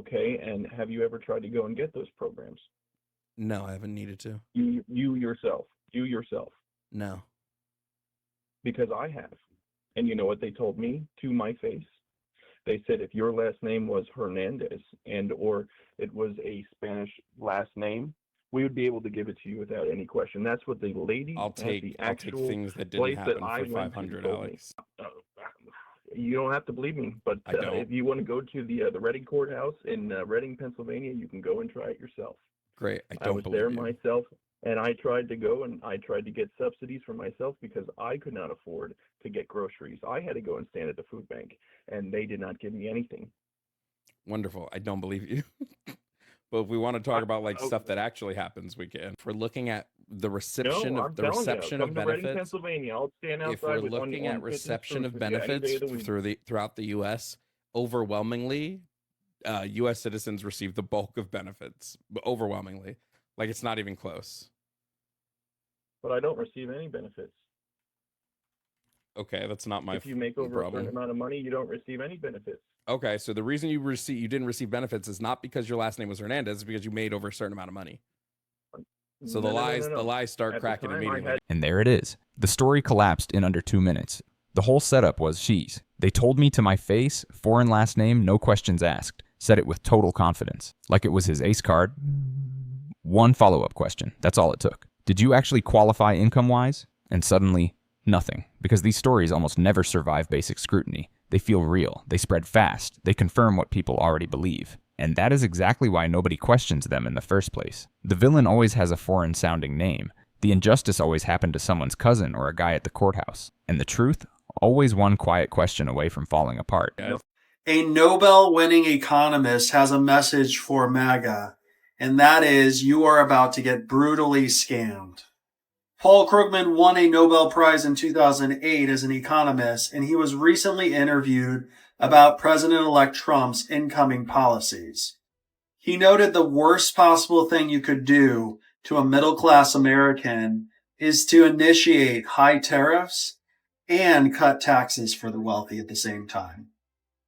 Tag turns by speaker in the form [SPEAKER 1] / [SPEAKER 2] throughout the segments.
[SPEAKER 1] Okay, and have you ever tried to go and get those programs?
[SPEAKER 2] No, I haven't needed to.
[SPEAKER 1] You yourself,
[SPEAKER 2] No.
[SPEAKER 1] because I have. And you know what they told me to my face? They said if your last name was Hernandez and or it was a Spanish last name, we would be able to give it to you without any question. That's what the lady
[SPEAKER 2] I'll
[SPEAKER 1] at
[SPEAKER 2] take
[SPEAKER 1] the
[SPEAKER 2] I'll take
[SPEAKER 1] actual
[SPEAKER 2] things that didn't
[SPEAKER 1] place that
[SPEAKER 2] happen
[SPEAKER 1] I
[SPEAKER 2] for
[SPEAKER 1] went to
[SPEAKER 2] 500,
[SPEAKER 1] told me.
[SPEAKER 2] Alex.
[SPEAKER 1] Uh, you don't have to believe me, but
[SPEAKER 2] I don't.
[SPEAKER 1] if you want to go to the Reading Courthouse in Reading, Pennsylvania, you can go and try it yourself.
[SPEAKER 2] Great. I
[SPEAKER 1] I
[SPEAKER 2] don't
[SPEAKER 1] was
[SPEAKER 2] believe
[SPEAKER 1] there
[SPEAKER 2] you.
[SPEAKER 1] myself, and I tried to go and I tried to get subsidies for myself because I could not afford to get groceries. I had to go and stand at the food bank, and they did not give me anything.
[SPEAKER 2] Wonderful. I don't believe you. But if we want to talk about like
[SPEAKER 1] Oh,
[SPEAKER 2] stuff that actually happens, we can. If we're looking at the
[SPEAKER 1] no,
[SPEAKER 2] reception of
[SPEAKER 1] I'm telling you,
[SPEAKER 2] reception of
[SPEAKER 1] come to Reading,
[SPEAKER 2] benefits,
[SPEAKER 1] Pennsylvania. I'll stand
[SPEAKER 2] if we're
[SPEAKER 1] outside with
[SPEAKER 2] looking at
[SPEAKER 1] on 15th
[SPEAKER 2] reception
[SPEAKER 1] Street
[SPEAKER 2] of
[SPEAKER 1] with you any day
[SPEAKER 2] benefits
[SPEAKER 1] of the week.
[SPEAKER 2] throughout the U.S., overwhelmingly, U.S. citizens receive the bulk of benefits. Overwhelmingly, like it's not even close.
[SPEAKER 1] But I don't receive any benefits.
[SPEAKER 2] Okay, that's not my
[SPEAKER 1] If you make over a certain
[SPEAKER 2] problem.
[SPEAKER 1] amount of money, you don't receive any benefits.
[SPEAKER 2] Okay, so the reason you didn't receive benefits is not because your last name was Hernandez, it's because you made over a certain amount of money. So
[SPEAKER 1] No, no, no, no,
[SPEAKER 2] the
[SPEAKER 1] no.
[SPEAKER 2] lies start
[SPEAKER 1] At the
[SPEAKER 2] cracking
[SPEAKER 1] time, I
[SPEAKER 2] immediately.
[SPEAKER 1] had
[SPEAKER 3] And there it is. The story collapsed in under 2 minutes. The whole setup was she's. They told me to my face, foreign last name, no questions asked. Said it with total confidence. Like it was his ace card. One follow-up question. That's all it took. Did you actually qualify income-wise? And suddenly, nothing. Because these stories almost never survive basic scrutiny. They feel real. They spread fast. They confirm what people already believe. And that is exactly why nobody questions them in the first place. The villain always has a foreign-sounding name. The injustice always happened to someone's cousin or a guy at the courthouse. And the truth? Always one quiet question away from falling apart.
[SPEAKER 2] Guys,
[SPEAKER 4] A Nobel-winning economist has a message for MAGA, and that is, you are about to get brutally scammed. Paul Krugman won a Nobel Prize in 2008 as an economist, and he was recently interviewed about President-elect Trump's incoming policies. He noted the worst possible thing you could do to a middle-class American is to initiate high tariffs and cut taxes for the wealthy at the same time.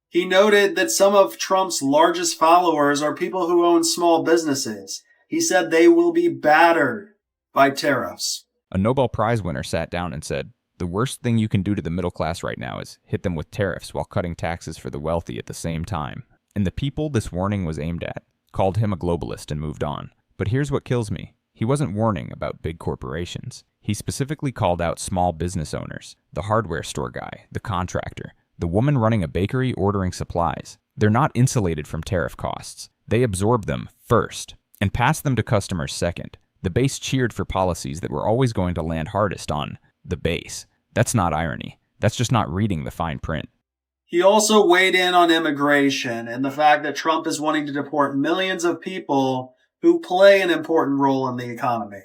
[SPEAKER 4] He noted that some of Trump's largest followers are people who own small businesses. He said they will be battered by tariffs.
[SPEAKER 3] A Nobel Prize winner sat down and said, the worst thing you can do to the middle class right now is hit them with tariffs while cutting taxes for the wealthy at the same time. And the people this warning was aimed at called him a globalist and moved on. But here's what kills me. He wasn't warning about big corporations. He specifically called out small business owners, the hardware store guy, the contractor, the woman running a bakery ordering supplies. They're not insulated from tariff costs. They absorb them first and pass them to customers second. The base cheered for policies that were always going to land hardest on the base. That's not irony. That's just not reading the fine print.
[SPEAKER 4] He also weighed in on immigration and the fact that Trump is wanting to deport millions of people who play an important role in the economy.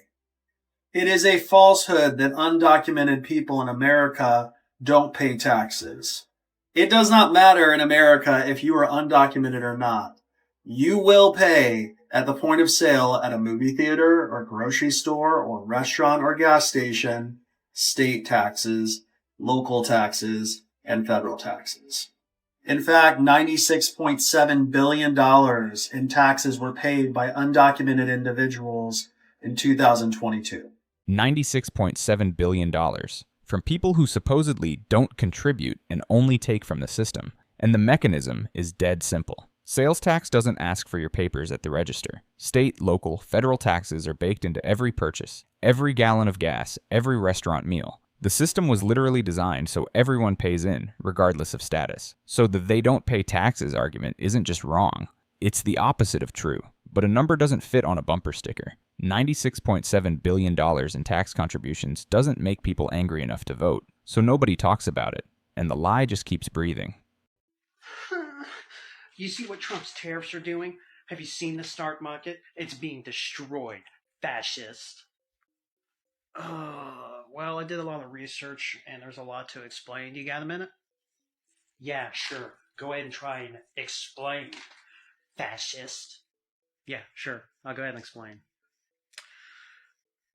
[SPEAKER 4] It is a falsehood that undocumented people in America don't pay taxes. It does not matter in America if you are undocumented or not. You will pay at the point of sale at a movie theater or grocery store or restaurant or gas station, state taxes, local taxes, and federal taxes. In fact, $96.7 billion in taxes were paid by undocumented individuals in 2022.
[SPEAKER 3] $96.7 billion from people who supposedly don't contribute and only take from the system. And the mechanism is dead simple. Sales tax doesn't ask for your papers at the register. State, local, federal taxes are baked into every purchase, every gallon of gas, every restaurant meal. The system was literally designed so everyone pays in, regardless of status. So the they don't pay taxes argument isn't just wrong. It's the opposite of true. But a number doesn't fit on a bumper sticker. $96.7 billion in tax contributions doesn't make people angry enough to vote, so nobody talks about it. And the lie just keeps breathing.
[SPEAKER 5] You see what Trump's tariffs are doing? Have you seen the stock market? It's being destroyed. Fascist. Well, I did a lot of research, and there's a lot to explain. You got a minute? Yeah, sure. Go ahead and try and explain. Fascist. Yeah, sure. I'll go ahead and explain.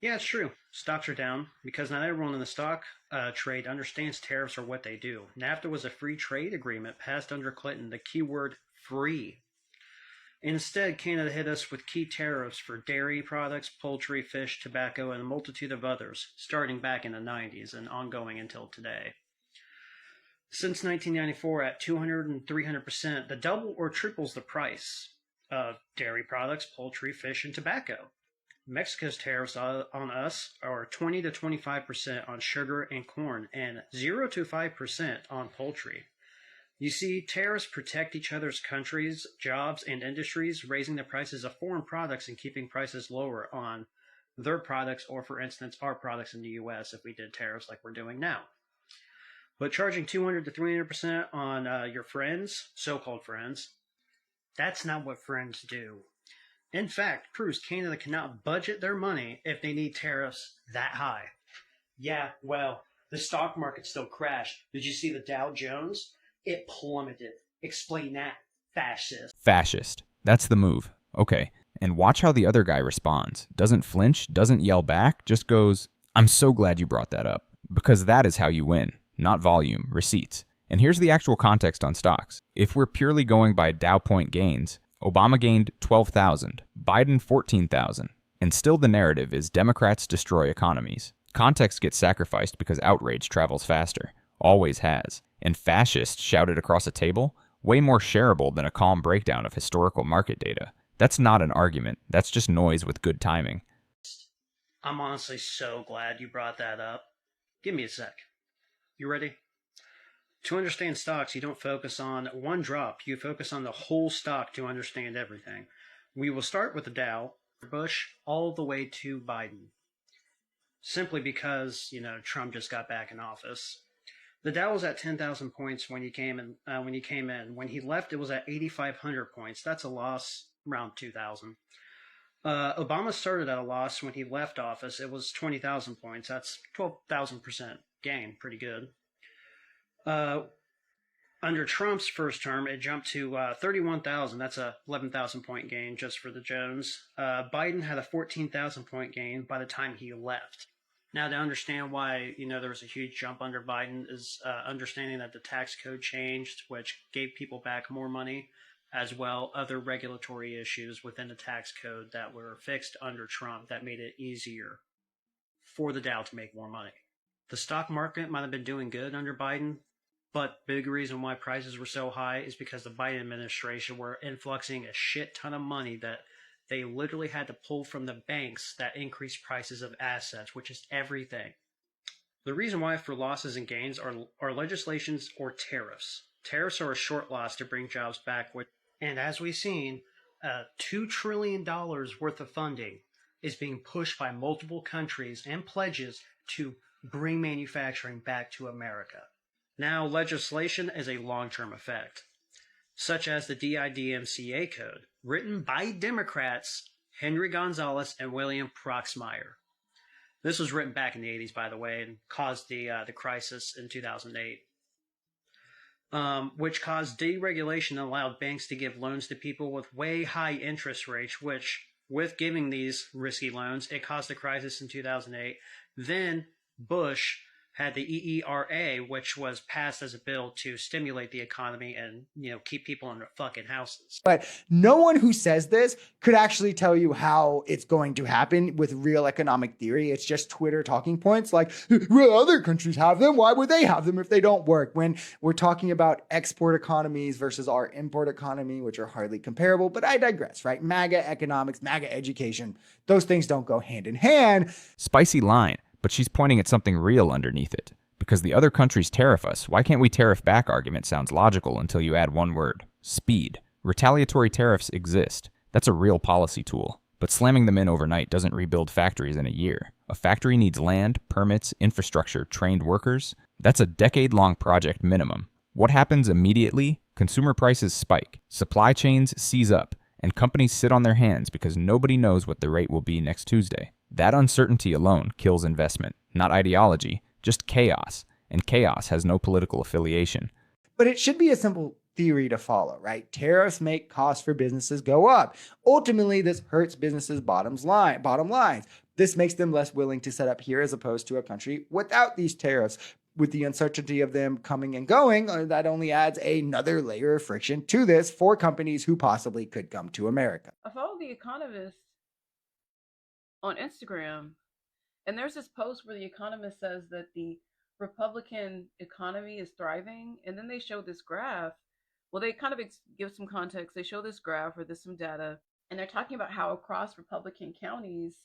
[SPEAKER 5] Yeah, it's true. Stocks are down because not everyone in the stock trade understands tariffs are what they do. NAFTA was a free trade agreement passed under Clinton, the keyword free. Instead, Canada hit us with key tariffs for dairy products, poultry, fish, tobacco, and a multitude of others, starting back in the 90s and ongoing until today. Since 1994, at 200 and 300%, the double or triples the price of dairy products, poultry, fish, and tobacco. Mexico's tariffs on us are 20 to 25% on sugar and corn, and 0 to 5% on poultry. You see, tariffs protect each other's countries, jobs, and industries, raising the prices of foreign products and keeping prices lower on their products, or for instance, our products in the US if we did tariffs like we're doing now. But charging 200 to 300% on your friends, so-called friends, that's not what friends do. In fact, proves Canada cannot budget their money if they need tariffs that high. Yeah, well, the stock market still crashed. Did you see the Dow Jones? It plummeted. Explain that, fascist.
[SPEAKER 3] Fascist. That's the move. Okay. And watch how the other guy responds. Doesn't flinch, doesn't yell back, just goes, "I'm so glad you brought that up." Because that is how you win. Not volume, receipts. And here's the actual context on stocks. If we're purely going by Dow point gains, Obama gained 12,000, Biden 14,000, and still the narrative is Democrats destroy economies. Context gets sacrificed because outrage travels faster. Always has. And fascists shouted across a table? Way more shareable than a calm breakdown of historical market data. That's not an argument. That's just noise with good timing.
[SPEAKER 5] I'm honestly so glad you brought that up. Give me a sec. You ready? To understand stocks, you don't focus on one drop. You focus on the whole stock to understand everything. We will start with the Dow, Bush, all the way to Biden. Simply because, Trump just got back in office. The Dow was at 10,000 points when he came in. When he left, it was at 8,500 points. That's a loss around 2,000. Obama started at a loss when he left office. It was 20,000 points. That's 12,000% gain. Pretty good. Under Trump's first term, it jumped to 31,000. That's a 11,000 point gain just for the Jones. Biden had a 14,000 point gain by the time he left. Now, to understand why, there was a huge jump under Biden is understanding that the tax code changed, which gave people back more money, as well other regulatory issues within the tax code that were fixed under Trump that made it easier for the Dow to make more money. The stock market might have been doing good under Biden, but big reason why prices were so high is because the Biden administration were influxing a shit ton of money that they literally had to pull from the banks that increased prices of assets, which is everything. The reason why for losses and gains are legislations or tariffs. Tariffs are a short loss to bring jobs back, and as we've seen, $2 trillion worth of funding is being pushed by multiple countries and pledges to bring manufacturing back to America. Now, legislation is a long-term effect, such as the DIDMCA code, written by Democrats Henry Gonzalez and William Proxmire. This was written back in the 80s, by the way, and caused the crisis in 2008, which caused deregulation and allowed banks to give loans to people with way high interest rates, which, with giving these risky loans, it caused a crisis in 2008. Then Bush had the EERA, which was passed as a bill to stimulate the economy and, keep people in their fucking houses.
[SPEAKER 6] But no one who says this could actually tell you how it's going to happen with real economic theory. It's just Twitter talking points like, well, other countries have them. Why would they have them if they don't work? When we're talking about export economies versus our import economy, which are hardly comparable, but I digress, right? MAGA economics, MAGA education, those things don't go hand in hand.
[SPEAKER 3] Spicy line. But she's pointing at something real underneath it. Because the other countries tariff us, why can't we tariff back argument sounds logical until you add one word. Speed. Retaliatory tariffs exist. That's a real policy tool. But slamming them in overnight doesn't rebuild factories in a year. A factory needs land, permits, infrastructure, trained workers. That's a decade-long project minimum. What happens immediately? Consumer prices spike. Supply chains seize up. And companies sit on their hands because nobody knows what the rate will be next Tuesday. That uncertainty alone kills investment, not ideology, just chaos, and chaos has no political affiliation.
[SPEAKER 6] But it should be a simple theory to follow, right? Tariffs make costs for businesses go up. Ultimately, this hurts businesses' bottom lines. This makes them less willing to set up here as opposed to a country without these tariffs. with the uncertainty of them coming and going, that only adds another layer of friction to this for companies who possibly could come to America.
[SPEAKER 7] I follow The Economist on Instagram, and there's this post where The Economist says that the Republican economy is thriving, and then they show this graph. Well, they kind of give some context. They show this graph or there's some data, and they're talking about how across Republican counties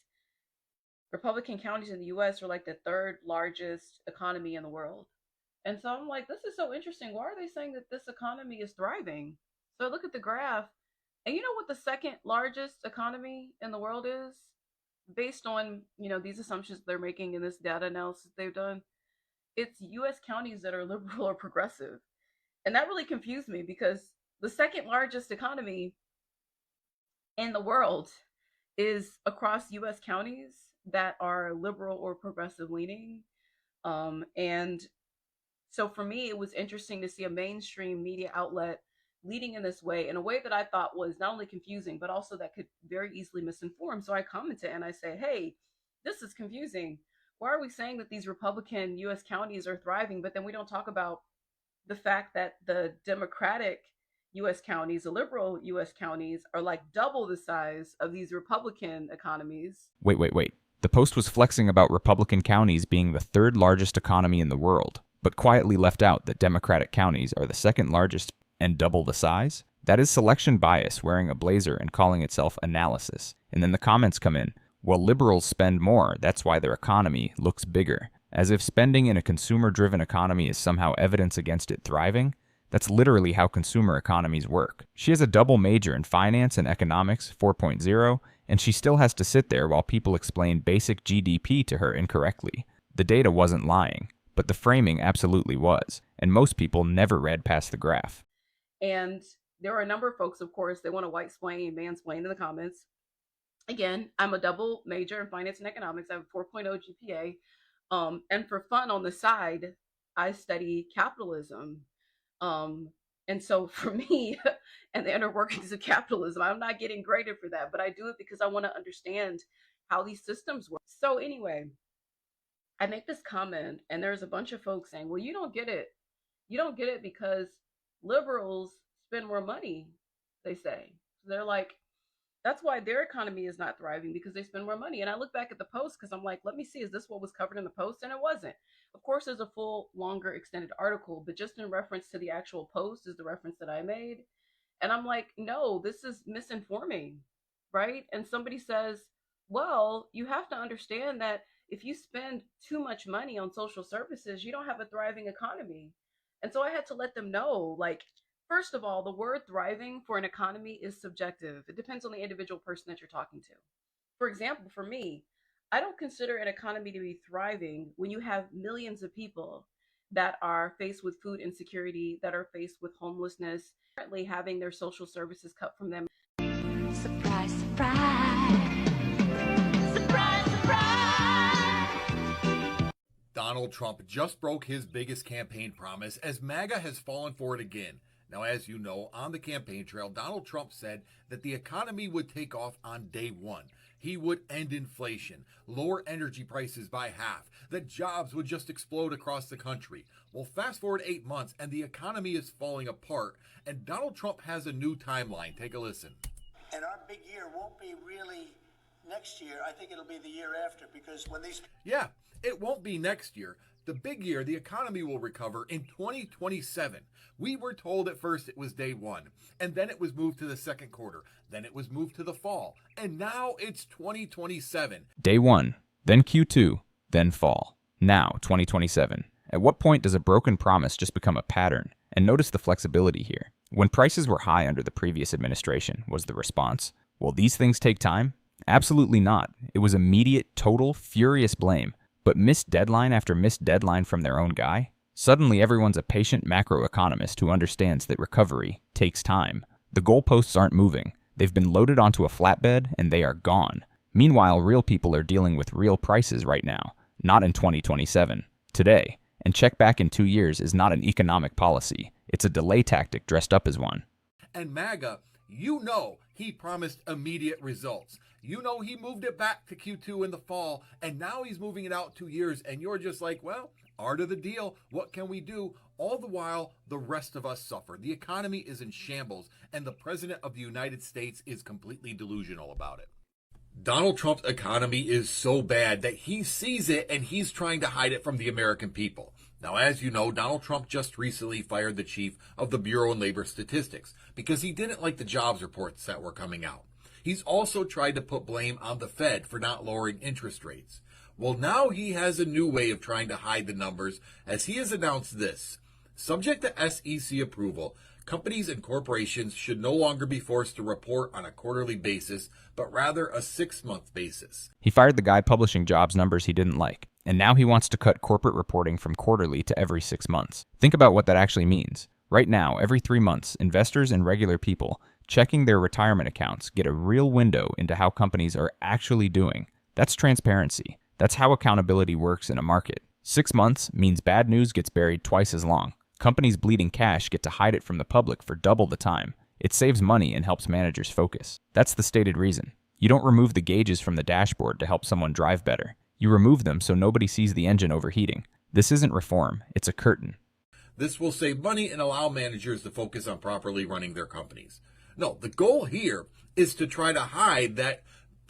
[SPEAKER 7] in the US are like the third largest economy in the world. And so I'm like, this is so interesting. Why are they saying that this economy is thriving? So I look at the graph, and you know what the second largest economy in the world is? Based on, these assumptions they're making in this data analysis they've done, it's US counties that are liberal or progressive. And that really confused me because the second largest economy in the world is across US counties that are liberal or progressive leaning. And so for me, it was interesting to see a mainstream media outlet leading in this way, in a way that I thought was not only confusing, but also that could very easily misinform. So I commented and I say, hey, this is confusing. Why are we saying that these Republican US counties are thriving, but then we don't talk about the fact that the Democratic US counties, the liberal US counties, are like double the size of these Republican economies?
[SPEAKER 3] Wait. The post was flexing about Republican counties being the third largest economy in the world, but quietly left out that Democratic counties are the second largest and double the size? That is selection bias wearing a blazer and calling itself analysis. And then the comments come in, well, liberals spend more, that's why their economy looks bigger. As if spending in a consumer-driven economy is somehow evidence against it thriving? That's literally how consumer economies work. She has a double major in finance and economics 4.0, and she still has to sit there while people explain basic GDP to her incorrectly. The data wasn't lying, but the framing absolutely was, and most people never read past the graph.
[SPEAKER 7] And there are a number of folks, of course, they want to white-splain, mansplain in the comments. Again, I'm a double major in finance and economics. I have a 4.0 GPA. And for fun on the side, I study capitalism. And so for me and the inner workings of capitalism, I'm not getting graded for that, but I do it because I want to understand how these systems work. So anyway, I make this comment and there's a bunch of folks saying, well, you don't get it. You don't get it because liberals spend more money, they say. So they're like, that's why their economy is not thriving, because they spend more money. And I look back at the post because I'm like, let me see, is this what was covered in the post? And it wasn't. Of course, there's a full, longer, extended article, but just in reference to the actual post is the reference that I made. And I'm like, no, this is misinforming, right? And somebody says, well, you have to understand that if you spend too much money on social services, you don't have a thriving economy. And so I had to let them know, like, first of all, the word thriving for an economy is subjective. It depends on the individual person that you're talking to. For example, for me, I don't consider an economy to be thriving when you have millions of people that are faced with food insecurity, that are faced with homelessness, currently having their social services cut from them.
[SPEAKER 8] Surprise, surprise. Surprise, surprise.
[SPEAKER 9] Donald Trump just broke his biggest campaign promise as MAGA has fallen for it again. Now, as you know, on the campaign trail, Donald Trump said that the economy would take off on day one. He would end inflation, lower energy prices by half, that jobs would just explode across the country. Well, fast forward 8 months and the economy is falling apart, and Donald Trump has a new timeline. Take a listen.
[SPEAKER 10] And our big year won't be really next year. I think it'll be the year after, because when these...
[SPEAKER 9] Yeah, it won't be next year. The big year, the economy will recover in 2027. We were told at first it was day one, and then it was moved to the second quarter, then it was moved to the fall, and now it's 2027.
[SPEAKER 3] Day 1, then Q2, then fall. Now, 2027. At what point does a broken promise just become a pattern? And notice the flexibility here. When prices were high under the previous administration, was the response, will these things take time? Absolutely not. It was immediate, total, furious blame. But missed deadline after missed deadline from their own guy? Suddenly everyone's a patient macroeconomist who understands that recovery takes time. The goalposts aren't moving. They've been loaded onto a flatbed and they are gone. Meanwhile, real people are dealing with real prices right now, not in 2027. Today. And check back in 2 years is not an economic policy. It's a delay tactic dressed up as one.
[SPEAKER 9] And MAGA, you know he promised immediate results. You know he moved it back to Q2 in the fall, and now he's moving it out 2 years, and you're just like, well, Art of the deal. What can we do? All the while, the rest of us suffer. The economy is in shambles, and the President of the United States is completely delusional about it. Donald Trump's economy is so bad that he sees it and he's trying to hide it from the American people. Now, as you know, Donald Trump just recently fired the chief of the Bureau of Labor Statistics because he didn't like the jobs reports that were coming out. He's also tried to put blame on the Fed for not lowering interest rates. Well, now he has a new way of trying to hide the numbers, as he has announced this. Subject to SEC approval, companies and corporations should no longer be forced to report on a quarterly basis, but rather a 6-month basis.
[SPEAKER 3] He fired the guy publishing jobs numbers he didn't like, and now he wants to cut corporate reporting from quarterly to every 6 months. Think about what that actually means. Right now, every 3 months, investors and regular people checking their retirement accounts get a real window into how companies are actually doing. That's transparency. That's how accountability works in a market. 6 months means bad news gets buried twice as long. Companies bleeding cash get to hide it from the public for double the time. It saves money and helps managers focus. That's the stated reason. You don't remove the gauges from the dashboard to help someone drive better. You remove them so nobody sees the engine overheating. This isn't reform, it's a curtain.
[SPEAKER 9] This will save money and allow managers to focus on properly running their companies. No, the goal here is to try to hide that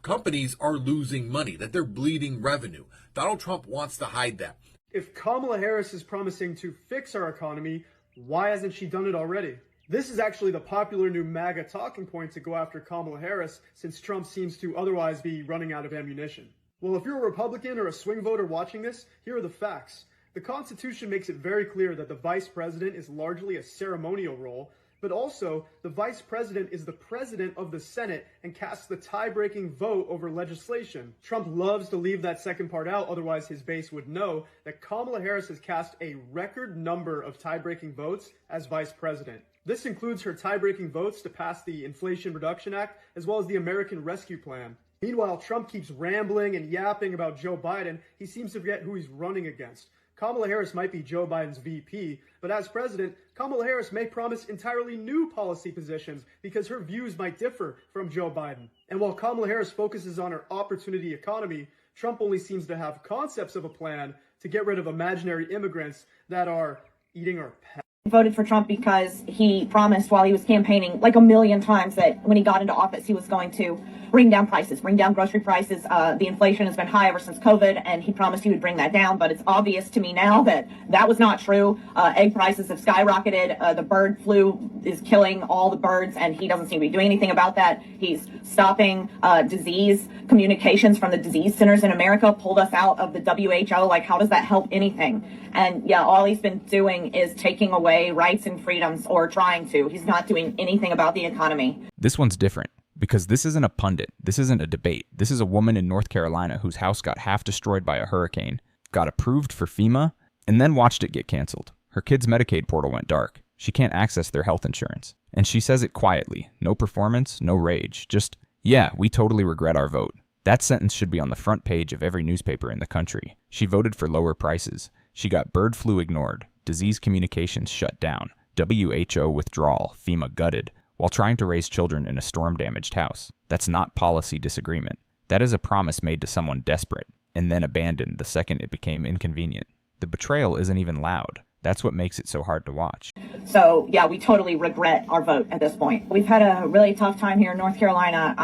[SPEAKER 9] companies are losing money, that they're bleeding revenue. Donald Trump wants to hide that.
[SPEAKER 11] If Kamala Harris is promising to fix our economy, why hasn't she done it already? This is actually the popular new MAGA talking point to go after Kamala Harris, since Trump seems to otherwise be running out of ammunition. Well, if you're a Republican or a swing voter watching this, here are the facts. The Constitution makes it very clear that the vice president is largely a ceremonial role, but also the vice president is the president of the Senate and casts the tie-breaking vote over legislation. Trump loves to leave that second part out, otherwise his base would know that Kamala Harris has cast a record number of tie-breaking votes as vice president. This includes her tie-breaking votes to pass the Inflation Reduction Act as well as the American Rescue Plan. Meanwhile, Trump keeps rambling and yapping about Joe Biden. He seems to forget who he's running against. Kamala Harris might be Joe Biden's VP, but as president, Kamala Harris may promise entirely new policy positions because her views might differ from Joe Biden. And while Kamala Harris focuses on her opportunity economy, Trump only seems to have concepts of a plan to get rid of imaginary immigrants that are eating our pets.
[SPEAKER 12] Voted for Trump because he promised while he was campaigning like a million times that when he got into office, he was going to bring down prices, bring down grocery prices. The inflation has been high ever since COVID, and he promised he would bring that down. But it's obvious to me now that that was not true. Egg prices have skyrocketed. The bird flu is killing all the birds, and he doesn't seem to be doing anything about that. He's stopping disease communications from the disease centers in America, pulled us out of the WHO. Like, how does that help anything? And yeah, all he's been doing is taking away rights and freedoms, or trying to. He's not doing anything about the economy.
[SPEAKER 3] This one's different, because this isn't a pundit. This isn't a debate. This is a woman in North Carolina whose house got half destroyed by a hurricane, got approved for FEMA, and then watched it get canceled. Her kid's Medicaid portal went dark. She can't access their health insurance. And she says it quietly. No performance, no rage. Just, yeah, we totally regret our vote. That sentence should be on the front page of every newspaper in the country. She voted for lower prices. She got bird flu ignored, disease communications shut down, WHO withdrawal, FEMA gutted, while trying to raise children in a storm-damaged house. That's not policy disagreement. That is a promise made to someone desperate, and then abandoned the second it became inconvenient. The betrayal isn't even loud. That's what makes it so hard to watch.
[SPEAKER 12] So yeah, we totally regret our vote at this point. We've had a really tough time here in North Carolina.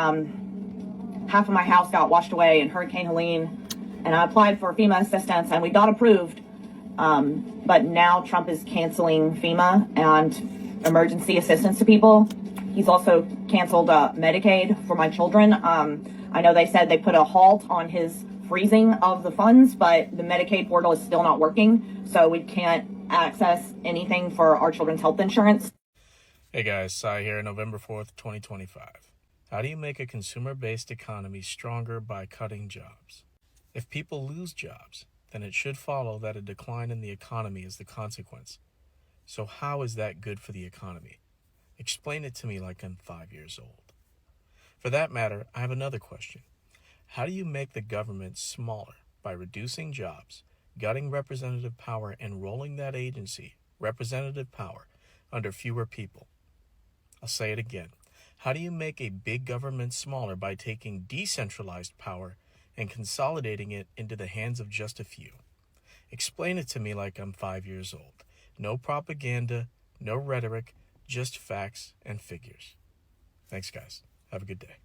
[SPEAKER 12] Half of my house got washed away in Hurricane Helene, and I applied for FEMA assistance, and we got approved. But now Trump is canceling FEMA and emergency assistance to people. He's also canceled Medicaid for my children. I know they said they put a halt on his freezing of the funds, but the Medicaid portal is still not working, so we can't access anything for our children's health insurance.
[SPEAKER 13] Hey guys, Sai here, November 4th, 2025. How do you make a consumer-based economy stronger by cutting jobs? If people lose jobs, then it should follow that a decline in the economy is the consequence. So how is that good for the economy? Explain it to me like I'm 5 years old. For that matter, I have another question. How do you make the government smaller by reducing jobs, gutting representative power, and rolling that agency, representative power, under fewer people? I'll say it again. How do you make a big government smaller by taking decentralized power and consolidating it into the hands of just a few? Explain it to me like I'm 5 years old. No propaganda, no rhetoric, just facts and figures. Thanks, guys. Have a good day.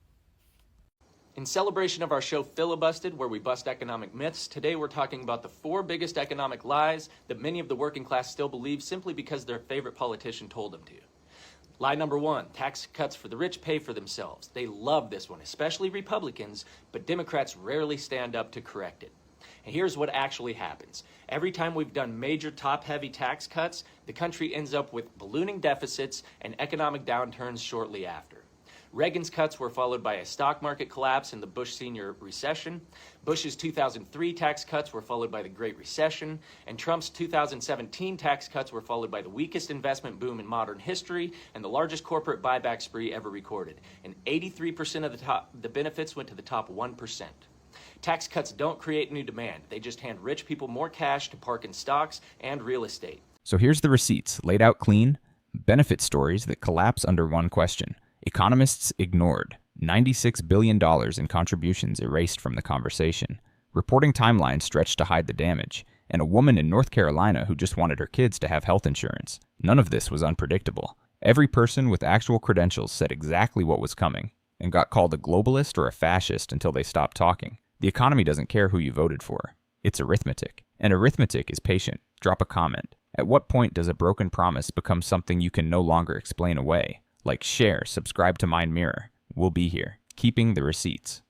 [SPEAKER 14] In celebration of our show Filibusted, where we bust economic myths, today we're talking about the 4 biggest economic lies that many of the working class still believe simply because their favorite politician told them to. Lie number 1, tax cuts for the rich pay for themselves. They love this one, especially Republicans, but Democrats rarely stand up to correct it. And here's what actually happens. Every time we've done major top-heavy tax cuts, the country ends up with ballooning deficits and economic downturns shortly after. Reagan's cuts were followed by a stock market collapse in the Bush Sr. recession. Bush's 2003 tax cuts were followed by the Great Recession. And Trump's 2017 tax cuts were followed by the weakest investment boom in modern history and the largest corporate buyback spree ever recorded. And 83% of the benefits went to the top 1%. Tax cuts don't create new demand. They just hand rich people more cash to park in stocks and real estate.
[SPEAKER 3] So here's the receipts, laid out clean. Benefit stories that collapse under one question. Economists ignored. $96 billion in contributions erased from the conversation. Reporting timelines stretched to hide the damage. And a woman in North Carolina who just wanted her kids to have health insurance. None of this was unpredictable. Every person with actual credentials said exactly what was coming and got called a globalist or a fascist until they stopped talking. The economy doesn't care who you voted for. It's arithmetic. And arithmetic is patient. Drop a comment. At what point does a broken promise become something you can no longer explain away? Like share, subscribe to Mind Mirror. We'll be here, keeping the receipts.